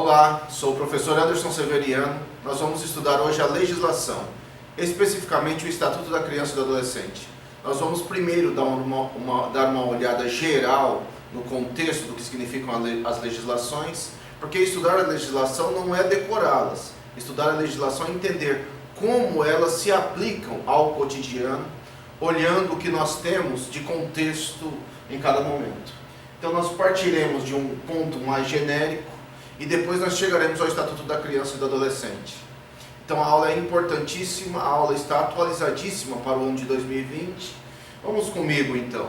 Olá, sou o professor Anderson Severiano. Nós vamos estudar hoje a legislação, especificamente o Estatuto da Criança e do Adolescente. Nós vamos primeiro dar uma olhada geral no contexto do que significam as legislações, porque estudar a legislação não é decorá-las. Estudar a legislação é entender como elas se aplicam ao cotidiano, olhando o que nós temos de contexto em cada momento. Então nós partiremos de um ponto mais genérico e depois nós chegaremos ao Estatuto da Criança e do Adolescente. Então a aula é importantíssima, a aula está atualizadíssima para o ano de 2020. Vamos comigo então.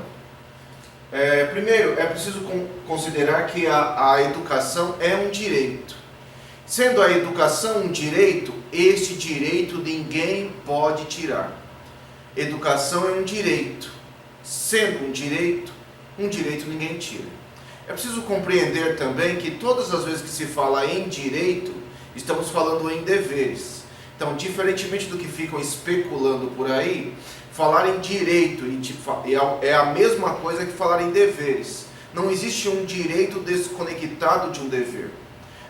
Primeiro, é preciso considerar que a educação é um direito. Sendo a educação um direito, este direito ninguém pode tirar. Educação é um direito. Sendo um direito ninguém tira. É preciso compreender também que todas as vezes que se fala em direito, estamos falando em deveres. Então, diferentemente do que ficam especulando por aí, falar em direito é a mesma coisa que falar em deveres. Não existe um direito desconectado de um dever.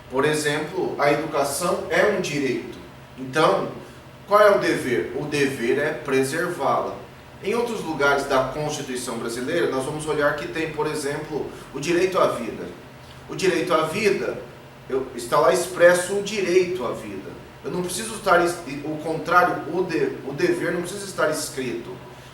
Por exemplo, a educação é um direito. Então, qual é o dever? O dever é preservá-la. Em outros lugares da Constituição brasileira, nós vamos olhar que tem, por exemplo, o direito à vida. O direito à vida, está lá expresso o direito à vida. Eu não preciso estar, o contrário, o dever não precisa estar escrito.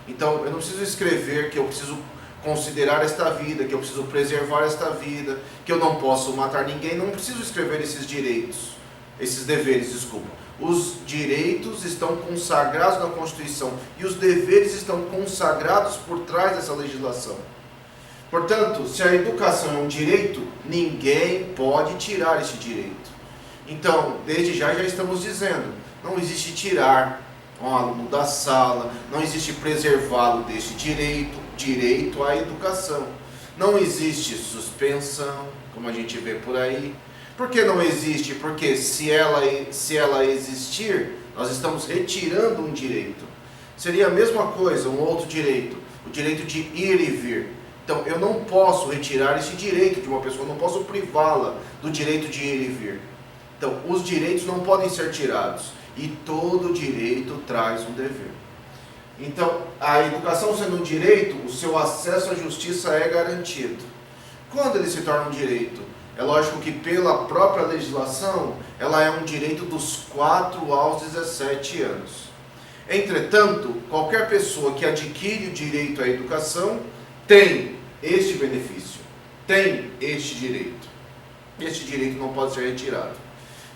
Então, eu não preciso escrever que eu preciso considerar esta vida, que eu preciso preservar esta vida, que eu não posso matar ninguém. Não preciso escrever esses direitos, esses deveres, desculpa. Os direitos estão consagrados na Constituição e os deveres estão consagrados por trás dessa legislação. Portanto, se a educação é um direito, ninguém pode tirar esse direito. Então, desde já estamos dizendo, não existe tirar um aluno da sala, não existe preservá-lo desse direito à educação. Não existe suspensão, como a gente vê por aí. Por que não existe? Porque se ela existir, nós estamos retirando um direito. Seria a mesma coisa, um outro direito, o direito de ir e vir. Então, eu não posso retirar esse direito de uma pessoa, não posso privá-la do direito de ir e vir. Então, os direitos não podem ser tirados. E todo direito traz um dever. Então, a educação sendo um direito, o seu acesso à justiça é garantido. Quando ele se torna um direito? É lógico que pela própria legislação, ela é um direito dos 4 aos 17 anos. Entretanto, qualquer pessoa que adquire o direito à educação tem este benefício, tem este direito. Este direito não pode ser retirado.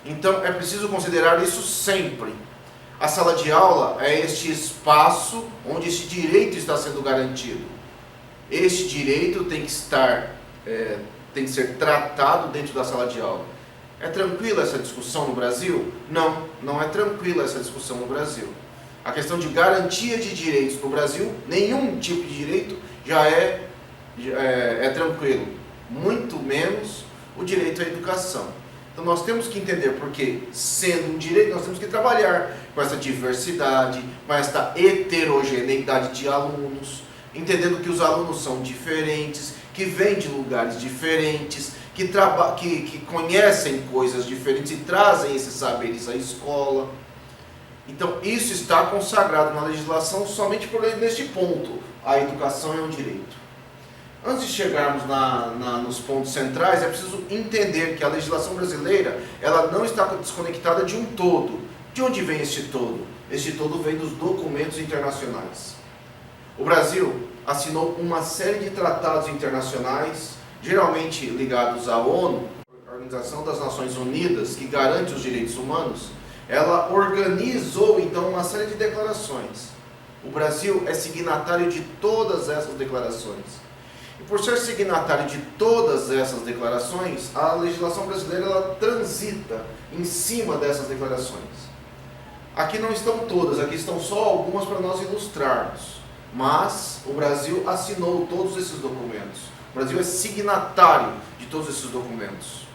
Então, é preciso considerar isso sempre. A sala de aula é este espaço onde esse direito está sendo garantido. Este direito tem que ser tratado dentro da sala de aula. É tranquila essa discussão no Brasil? Não, não é tranquila essa discussão no Brasil. A questão de garantia de direitos no Brasil, nenhum tipo de direito já é tranquilo. Muito menos o direito à educação. Então nós temos que entender porque, sendo um direito, nós temos que trabalhar com essa diversidade, com essa heterogeneidade de alunos, entendendo que os alunos são diferentes, que vêm de lugares diferentes, que conhecem coisas diferentes e trazem esses saberes à escola. Então isso está consagrado na legislação somente neste ponto. A educação é um direito. Antes de chegarmos nos pontos centrais, é preciso entender que a legislação brasileira ela não está desconectada de um todo. De onde vem este todo? Este todo vem dos documentos internacionais. O Brasil assinou uma série de tratados internacionais, geralmente ligados à ONU, a Organização das Nações Unidas, que garante os direitos humanos. Ela organizou então uma série de declarações. O Brasil é signatário de todas essas declarações. E por ser signatário de todas essas declarações, a legislação brasileira ela transita em cima dessas declarações. Aqui não estão todas, aqui estão só algumas para nós ilustrarmos. Mas o Brasil assinou todos esses documentos. O Brasil é signatário de todos esses documentos.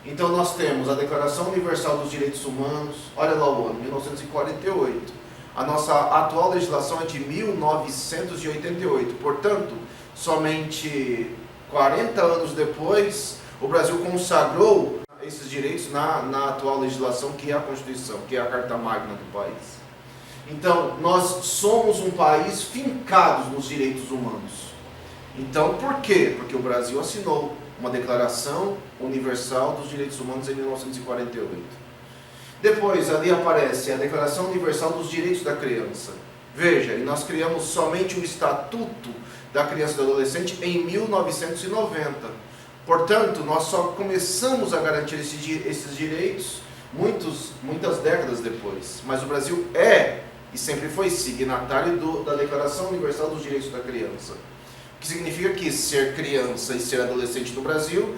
Então nós temos a Declaração Universal dos Direitos Humanos, olha lá o ano, 1948. A nossa atual legislação é de 1988, portanto, somente 40 anos depois, o Brasil consagrou esses direitos na atual legislação, que é a Constituição, que é a Carta Magna do país. Então, nós somos um país fincados nos direitos humanos. Então, por quê? Porque o Brasil assinou uma Declaração Universal dos Direitos Humanos em 1948. Depois, ali aparece a Declaração Universal dos Direitos da Criança. Veja, e nós criamos somente o Estatuto da Criança e do Adolescente em 1990. Portanto, nós só começamos a garantir esses direitos muitas décadas depois. Mas o Brasil é, e sempre foi, signatário da Declaração Universal dos Direitos da Criança. O que significa que ser criança e ser adolescente no Brasil,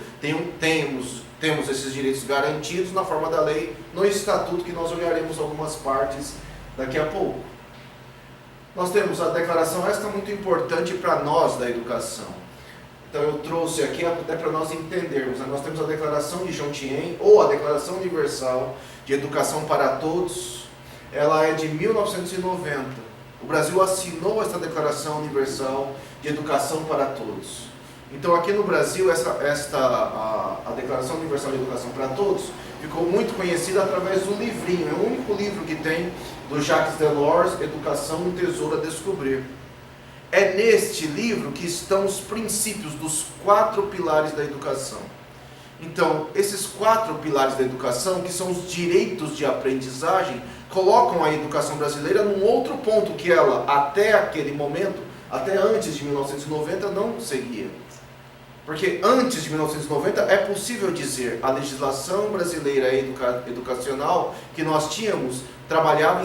temos esses direitos garantidos na forma da lei, no Estatuto, que nós olharemos algumas partes daqui a pouco. Nós temos a declaração, esta muito importante para nós da educação. Então eu trouxe aqui até para nós entendermos. Nós temos a Declaração de Jomtien, ou a Declaração Universal de Educação para Todos. Ela é de 1990. O Brasil assinou esta Declaração Universal de Educação para Todos. Então aqui no Brasil, a Declaração Universal de Educação para Todos ficou muito conhecida através do livrinho. É o único livro que tem, do Jacques Delors, Educação, um Tesouro a Descobrir. É neste livro que estão os princípios dos 4 pilares da educação. Então, esses 4 pilares da educação, que são os direitos de aprendizagem, colocam a educação brasileira num outro ponto que ela, até aquele momento, até antes de 1990, não seguia. Porque antes de 1990 é possível dizer a legislação brasileira educacional que nós tínhamos trabalhava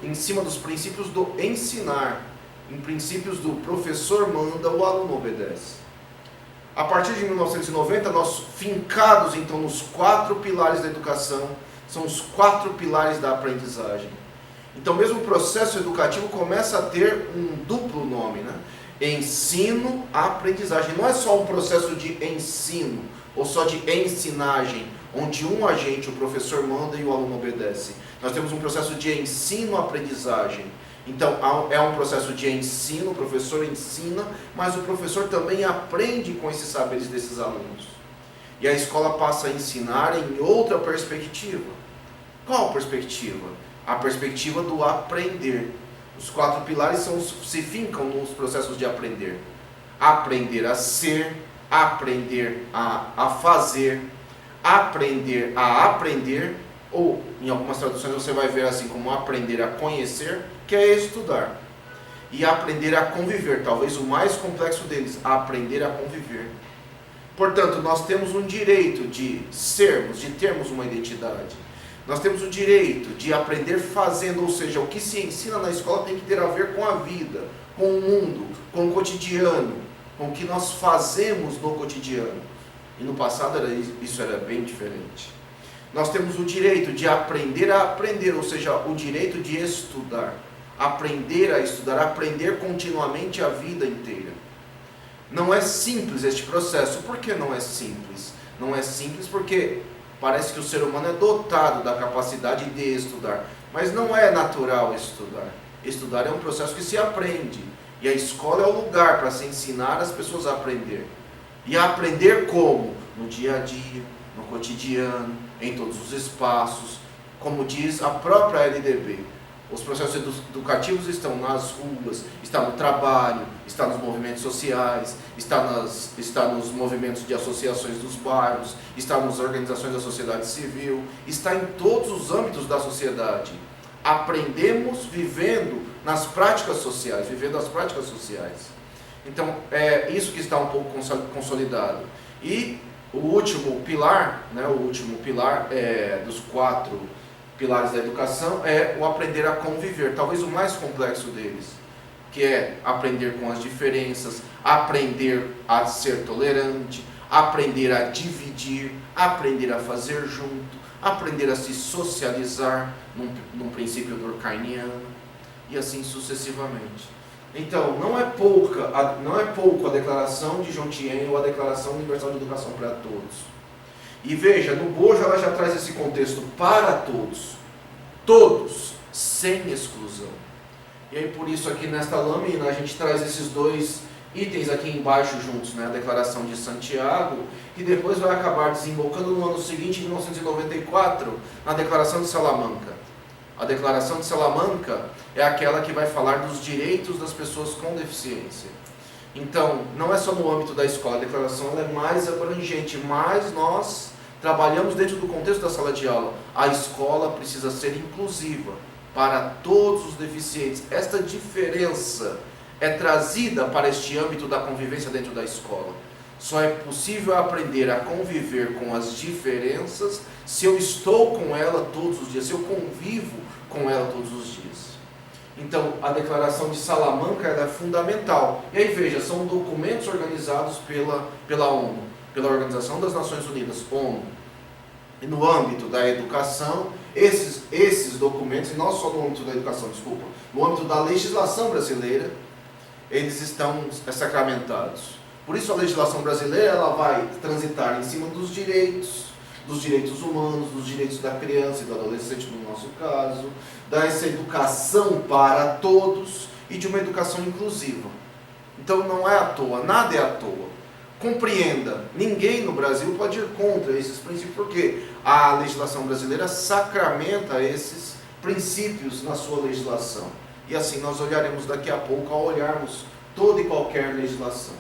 em cima dos princípios do ensinar, em princípios do professor manda, o aluno obedece. A partir de 1990, nós fincados então nos 4 pilares da educação, são os 4 pilares da aprendizagem. Então mesmo o processo educativo começa a ter um duplo nome, né? Ensino, aprendizagem. Não é só um processo de ensino, ou só de ensinagem, onde um agente, o professor manda e o aluno obedece. Nós temos um processo de ensino-aprendizagem. Então é um processo de ensino, o professor ensina, mas o professor também aprende com esses saberes desses alunos. E a escola passa a ensinar em outra perspectiva. Qual perspectiva? A perspectiva do aprender. Os 4 pilares se fincam nos processos de aprender. Aprender a ser, aprender a fazer, aprender a aprender, ou em algumas traduções você vai ver assim como aprender a conhecer, que é estudar. E aprender a conviver, talvez o mais complexo deles, aprender a conviver. Portanto, nós temos um direito de sermos, de termos uma identidade. Nós temos o direito de aprender fazendo, ou seja, o que se ensina na escola tem que ter a ver com a vida, com o mundo, com o cotidiano, com o que nós fazemos no cotidiano. E no passado isso era bem diferente. Nós temos o direito de aprender a aprender, ou seja, o direito de estudar. Aprender a estudar, aprender continuamente a vida inteira. Não é simples este processo. Por que não é simples? Não é simples porque parece que o ser humano é dotado da capacidade de estudar, mas não é natural estudar. Estudar é um processo que se aprende, e a escola é o lugar para se ensinar as pessoas a aprender. E a aprender como? No dia a dia, no cotidiano, em todos os espaços, como diz a própria LDB. Os processos educativos estão nas ruas, está no trabalho, está nos movimentos sociais, está nos movimentos de associações dos bairros, está nas organizações da sociedade civil, está em todos os âmbitos da sociedade. Aprendemos vivendo nas práticas sociais, vivendo as práticas sociais. Então, é isso que está um pouco consolidado. E o último pilar, dos 4 pilares da educação é o aprender a conviver, talvez o mais complexo deles, que é aprender com as diferenças, aprender a ser tolerante, aprender a dividir, aprender a fazer junto, aprender a se socializar num princípio durkheimiano, e assim sucessivamente. Então, não é pouco a Declaração de Jomtien ou a Declaração Universal de Educação para Todos. E veja, no bojo ela já traz esse contexto para todos, sem exclusão. E aí por isso aqui nesta lâmina a gente traz esses 2 itens aqui embaixo juntos, né? A Declaração de Santiago, que depois vai acabar desembocando no ano seguinte, em 1994, na Declaração de Salamanca. A Declaração de Salamanca é aquela que vai falar dos direitos das pessoas com deficiência. Então, não é só no âmbito da escola, a declaração ela é mais abrangente, mas nós trabalhamos dentro do contexto da sala de aula. A escola precisa ser inclusiva para todos os deficientes. Esta diferença é trazida para este âmbito da convivência dentro da escola. Só é possível aprender a conviver com as diferenças se eu estou com ela todos os dias, se eu convivo com ela todos os dias. Então, a Declaração de Salamanca ela é fundamental. E aí, veja, são documentos organizados pela ONU, pela Organização das Nações Unidas, ONU. E no âmbito da educação, esses documentos, e não só no âmbito da educação, desculpa, no âmbito da legislação brasileira, eles estão sacramentados. Por isso a legislação brasileira ela vai transitar em cima dos direitos humanos, dos direitos da criança e do adolescente, no nosso caso, dessa educação para todos e de uma educação inclusiva. Então não é à toa, nada é à toa. Compreenda, ninguém no Brasil pode ir contra esses princípios, porque a legislação brasileira sacramenta esses princípios na sua legislação. E assim nós olharemos daqui a pouco ao olharmos toda e qualquer legislação.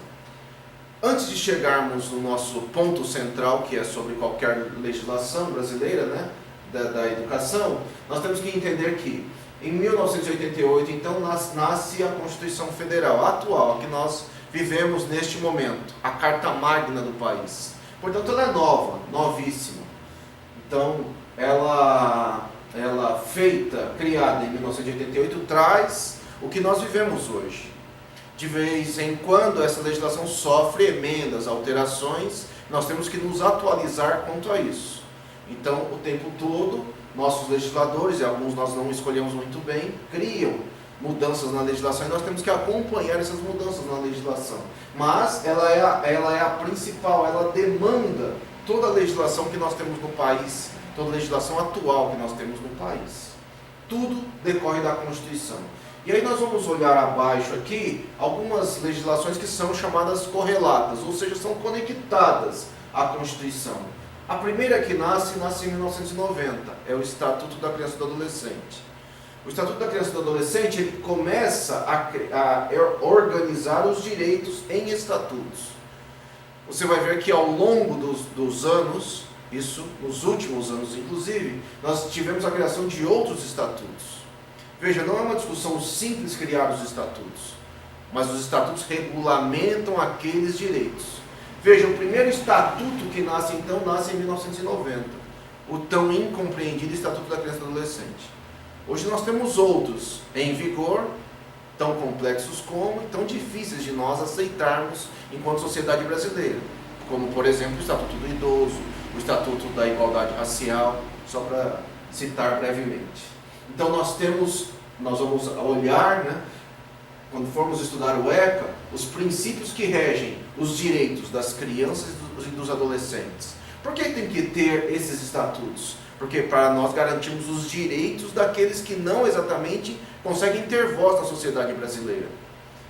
Antes de chegarmos no nosso ponto central, que é sobre qualquer legislação brasileira, né, da educação, nós temos que entender que em 1988, então, nasce a Constituição Federal atual, que nós vivemos neste momento, a Carta Magna do país. Portanto, ela é nova, novíssima. Então, ela criada em 1988, traz o que nós vivemos hoje. De vez em quando essa legislação sofre emendas, alterações, nós temos que nos atualizar quanto a isso. Então, o tempo todo, nossos legisladores, e alguns nós não escolhemos muito bem, criam mudanças na legislação e nós temos que acompanhar essas mudanças na legislação. Mas ela é a principal, ela demanda toda a legislação que nós temos no país, toda a legislação atual que nós temos no país. Tudo decorre da Constituição. E aí nós vamos olhar abaixo aqui algumas legislações que são chamadas correlatas, ou seja, são conectadas à Constituição. A primeira que nasce em 1990, é o Estatuto da Criança e do Adolescente. O Estatuto da Criança e do Adolescente ele começa a organizar os direitos em estatutos. Você vai ver que ao longo dos anos, isso nos últimos anos inclusive, nós tivemos a criação de outros estatutos. Veja, não é uma discussão simples criar os estatutos, mas os estatutos regulamentam aqueles direitos. Veja, o primeiro estatuto que nasce então, nasce em 1990, o tão incompreendido Estatuto da Criança e do Adolescente. Hoje nós temos outros em vigor, tão complexos como e tão difíceis de nós aceitarmos enquanto sociedade brasileira, como por exemplo o Estatuto do Idoso, o Estatuto da Igualdade Racial, só para citar brevemente. Então nós vamos olhar, né, quando formos estudar o ECA, os princípios que regem os direitos das crianças e dos adolescentes. Por que tem que ter esses estatutos? Porque para nós garantirmos os direitos daqueles que não exatamente conseguem ter voz na sociedade brasileira.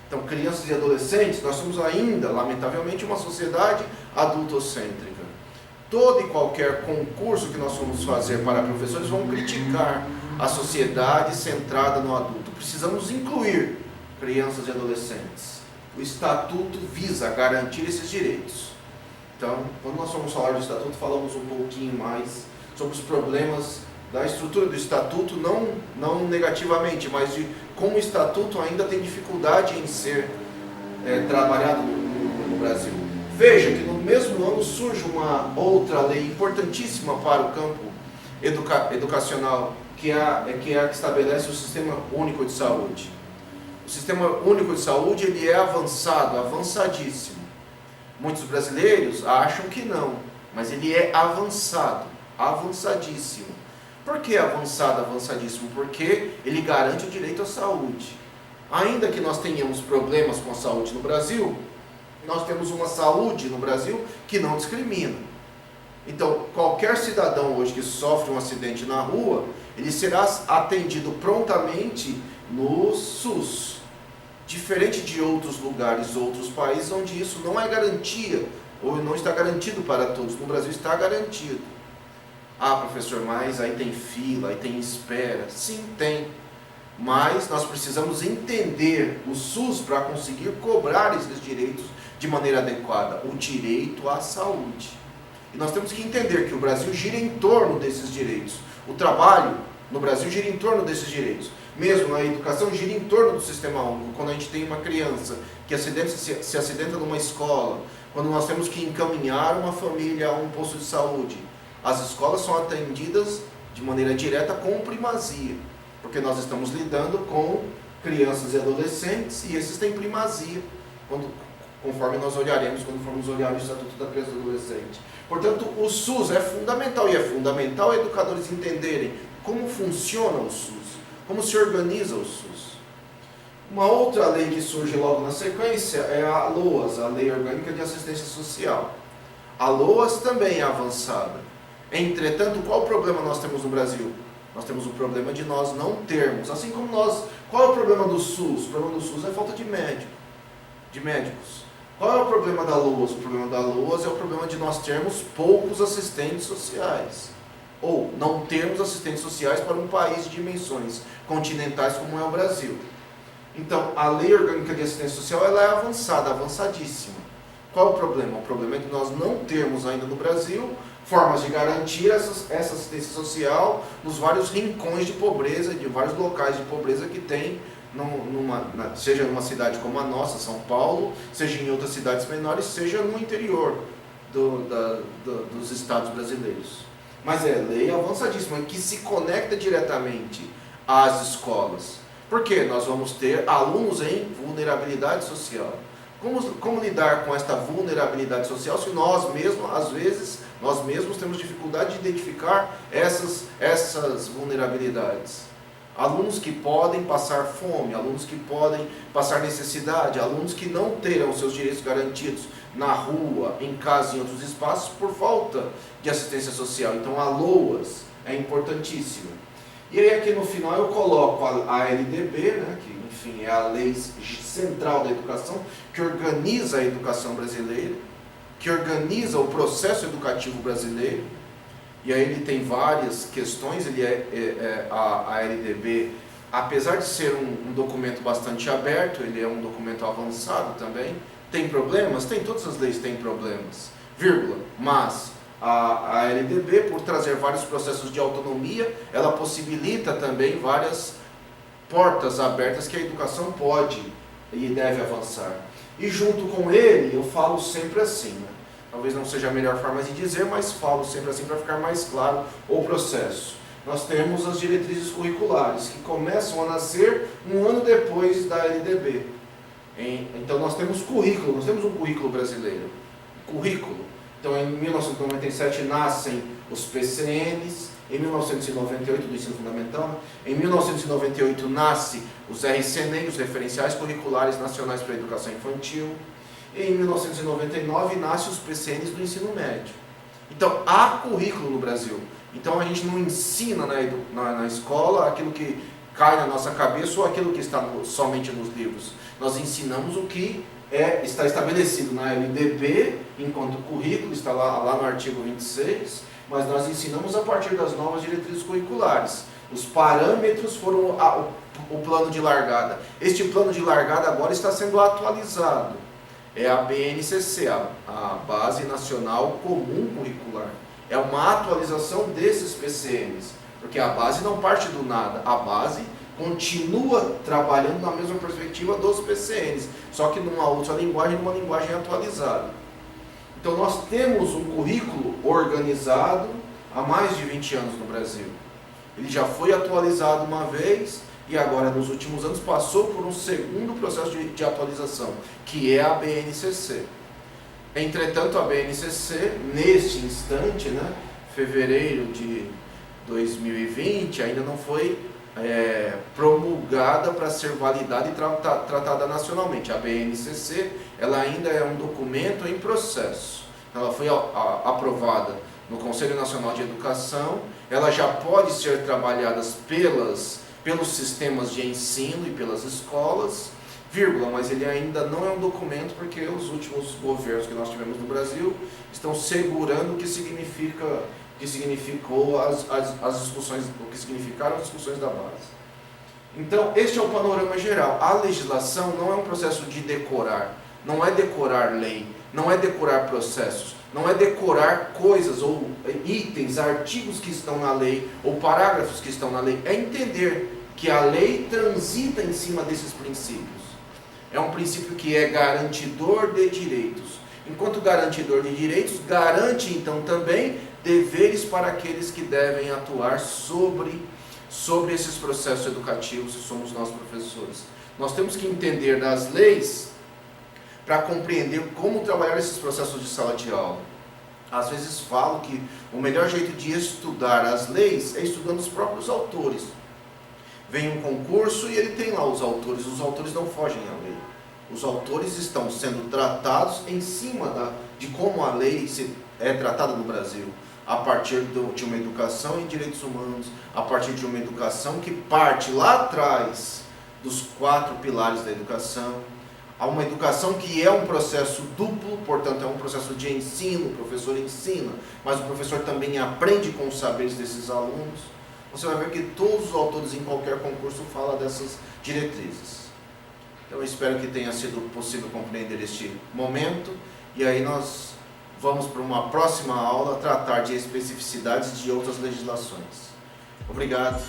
Então, crianças e adolescentes, nós somos ainda, lamentavelmente, uma sociedade adultocêntrica. Todo e qualquer concurso que nós formos fazer para professores vão criticar a sociedade centrada no adulto. Precisamos incluir crianças e adolescentes. O Estatuto visa garantir esses direitos. Então, quando nós formos falar do Estatuto, falamos um pouquinho mais sobre os problemas da estrutura do Estatuto, não negativamente, mas de como o Estatuto ainda tem dificuldade em ser trabalhado no Brasil. Veja que no mesmo ano surge uma outra lei importantíssima para o campo educacional, que é a que estabelece o Sistema Único de Saúde. O Sistema Único de Saúde ele é avançado, avançadíssimo. Muitos brasileiros acham que não, mas ele é avançado, avançadíssimo. Por que avançado, avançadíssimo? Porque ele garante o direito à saúde. Ainda que nós tenhamos problemas com a saúde no Brasil, nós temos uma saúde no Brasil que não discrimina. Então, qualquer cidadão hoje que sofre um acidente na rua, ele será atendido prontamente no SUS. Diferente de outros lugares, outros países, onde isso não é garantia, ou não está garantido para todos. No Brasil está garantido. Ah, professor, mas aí tem fila, aí tem espera. Sim, tem. Mas nós precisamos entender o SUS para conseguir cobrar esses direitos de maneira adequada. O direito à saúde. E nós temos que entender que o Brasil gira em torno desses direitos. O trabalho no Brasil gira em torno desses direitos. Mesmo a educação gira em torno do sistema único. Quando a gente tem uma criança que se acidenta numa escola, quando nós temos que encaminhar uma família a um posto de saúde, as escolas são atendidas de maneira direta com primazia, porque nós estamos lidando com crianças e adolescentes e esses têm primazia, conforme nós olharemos quando formos olhar o Estatuto da Criança e do Adolescente. Portanto, o SUS é fundamental, e é fundamental educadores entenderem como funciona o SUS, como se organiza o SUS. Uma outra lei que surge logo na sequência é a LOAS, a Lei Orgânica de Assistência Social. A LOAS também é avançada. Entretanto, qual o problema nós temos no Brasil? Nós temos o problema de nós não termos, assim como nós... Qual é o problema do SUS? O problema do SUS é a falta de médicos. Qual é o problema da LOAS? O problema da LOAS é o problema de nós termos poucos assistentes sociais. Ou não termos assistentes sociais para um país de dimensões continentais como é o Brasil. Então, a Lei Orgânica de Assistência Social ela é avançada, avançadíssima. Qual o problema? O problema é que nós não temos ainda no Brasil formas de garantir essa assistência social nos vários rincões de pobreza, de vários locais de pobreza que tem, seja numa cidade como a nossa, São Paulo, seja em outras cidades menores, seja no interior dos estados brasileiros. Mas é lei avançadíssima, que se conecta diretamente às escolas. Por quê? Nós vamos ter alunos em vulnerabilidade social. Como lidar com esta vulnerabilidade social se nós mesmos, às vezes, nós mesmos temos dificuldade de identificar essas vulnerabilidades? Alunos que podem passar fome, alunos que podem passar necessidade, alunos que não terão seus direitos garantidos na rua, em casa e em outros espaços por falta de assistência social. Então a LOAS é importantíssima. E aí aqui no final eu coloco a LDB, né, que enfim é a Lei Central da Educação, que organiza a educação brasileira, que organiza o processo educativo brasileiro. E aí ele tem várias questões, a LDB, apesar de ser um documento bastante aberto, ele é um documento avançado também. Tem problemas? Tem, todas as leis têm problemas, vírgula, mas a LDB, por trazer vários processos de autonomia, ela possibilita também várias portas abertas que a educação pode e deve avançar. E junto com ele, eu falo sempre assim, né? Talvez não seja a melhor forma de dizer, mas falo sempre assim para ficar mais claro o processo. Nós temos as diretrizes curriculares, que começam a nascer um ano depois da LDB. Então nós temos currículo, nós temos um currículo brasileiro. Currículo. Então em 1997 nascem os PCNs, em 1998 do ensino fundamental, em 1998 nasce os RCNEM, os Referenciais Curriculares Nacionais para a Educação Infantil. Em 1999 nasce os PCNs do ensino médio. Então há currículo no Brasil. Então a gente não ensina na escola aquilo que cai na nossa cabeça ou aquilo que está somente nos livros. Nós ensinamos o que está estabelecido na LDB enquanto currículo, está lá no artigo 26, mas nós ensinamos a partir das novas diretrizes curriculares. Os parâmetros foram o plano de largada. Este plano de largada agora está sendo atualizado. É a BNCC, a Base Nacional Comum Curricular. É uma atualização desses PCNs, porque a base não parte do nada, a base continua trabalhando na mesma perspectiva dos PCNs, só que numa outra linguagem, numa linguagem atualizada. Então nós temos um currículo organizado há mais de 20 anos no Brasil. Ele já foi atualizado uma vez e agora nos últimos anos passou por um segundo processo de atualização, que é a BNCC. Entretanto, a BNCC, neste instante, fevereiro de 2020, ainda não foi promulgada para ser validada e tratada nacionalmente. A BNCC ela ainda é um documento em processo. Ela foi aprovada no Conselho Nacional de Educação, ela já pode ser trabalhada pelos sistemas de ensino e pelas escolas, vírgula, mas ele ainda não é um documento porque os últimos governos que nós tivemos no Brasil estão segurando o que significou as discussões, o que significaram as discussões da base. Então, este é o panorama geral. A legislação não é um processo de decorar, não é decorar lei, não é decorar processos, não é decorar coisas ou itens, artigos que estão na lei ou parágrafos que estão na lei, é entender que a lei transita em cima desses princípios. É um princípio que é garantidor de direitos. Enquanto garantidor de direitos, garante então também deveres para aqueles que devem atuar sobre esses processos educativos, se somos nós professores. Nós temos que entender das leis para compreender como trabalhar esses processos de sala de aula. Às vezes falo que o melhor jeito de estudar as leis é estudando os próprios autores. Vem um concurso e ele tem lá os autores não fogem à lei. Os autores estão sendo tratados em cima de como a lei é tratada no Brasil, a partir de uma educação em direitos humanos, a partir de uma educação que parte lá atrás dos 4 pilares da educação, a uma educação que é um processo duplo, portanto é um processo de ensino, o professor ensina, mas o professor também aprende com os saberes desses alunos. Você vai ver que todos os autores em qualquer concurso falam dessas diretrizes. Então eu espero que tenha sido possível compreender este momento, e aí nós vamos para uma próxima aula tratar de especificidades de outras legislações. Obrigado.